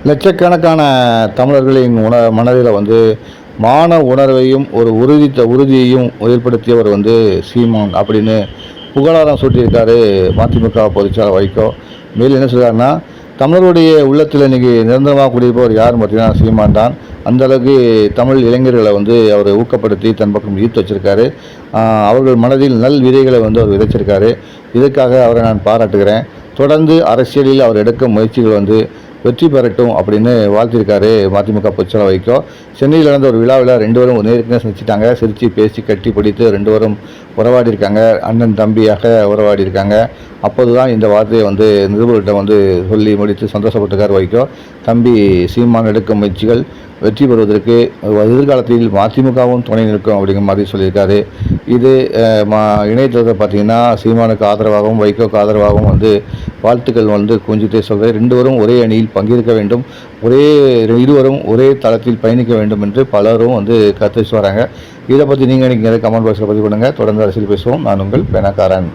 லட்சக்கணக்கான தமிழர்களின் மனதில் மான உணர்வையும் ஒரு உறுதியையும் ஏற்படுத்தியவர் சீமான் அப்படின்னு புகழாரம் சூட்டியிருக்காரு மதிமுக பொதுச்செயலாளர் வைகோ. மேலும் என்ன சொல்கிறாருன்னா, தமிழருடைய உள்ளத்தில் இன்றைக்கி நிரந்தரமாக குடியிருப்பவர் யாருன்னு பார்த்தீங்கன்னா சீமான் தான். அந்தளவுக்கு தமிழ் இளைஞர்களை அவர் ஊக்கப்படுத்தி தன் பக்கம் ஈர்த்து வச்சுருக்காரு. அவர்கள் மனதில் நல் விதைகளை அவர் விதைச்சிருக்காரு. இதற்காக அவரை நான் பாராட்டுகிறேன். தொடர்ந்து அரசியலில் அவர் எடுக்கும் முயற்சிகள் வெற்றி பெறட்டும் அப்படின்னு வாழ்த்திருக்காரு மதிமுக பொதுச்செயலாளர் வைகோ. சென்னையில் நடந்த ஒரு விழாவில் ரெண்டு பேரும் நேருக்கு சந்திச்சிட்டாங்க. சிரித்து பேசி கட்டி பிடித்து ரெண்டு பேரும் உறவாடி இருக்காங்க. அண்ணன் தம்பியாக உறவாடி இருக்காங்க. அப்போது தான் இந்த வார்த்தையை நிருபர்கிட்ட சொல்லி முடித்து சந்தோஷப்பட்டிருக்கார் வைகோ. தம்பி சீமான் எடுக்கும் முயற்சிகள் வெற்றி பெறுவதற்கு எதிர்காலத்தில் மதிமுகவும் துணை நிற்கும் அப்படிங்கிற மாதிரி சொல்லியிருக்காரு. இது இணையதளத்தை பார்த்தீங்கன்னா சீமானுக்கு ஆதரவாகவும் வைகோக்கு ஆதரவாகவும் வாழ்த்துக்கள் குஞ்சிட்டே சொல்கிறேன். ரெண்டு பேரும் ஒரே அணியில் பங்கேற்க வேண்டும், இருவரும் ஒரே தளத்தில் பயணிக்க வேண்டும் என்று பலரும் கருத்து வராங்க. இதை பற்றி நீங்கள் கமெண்ட் பாக்ஸில் பதிவு பண்ணுங்கள். தொடர்ந்து அரசியல் பேசுவோம். நான் உங்கள் பேனாக்காரன்.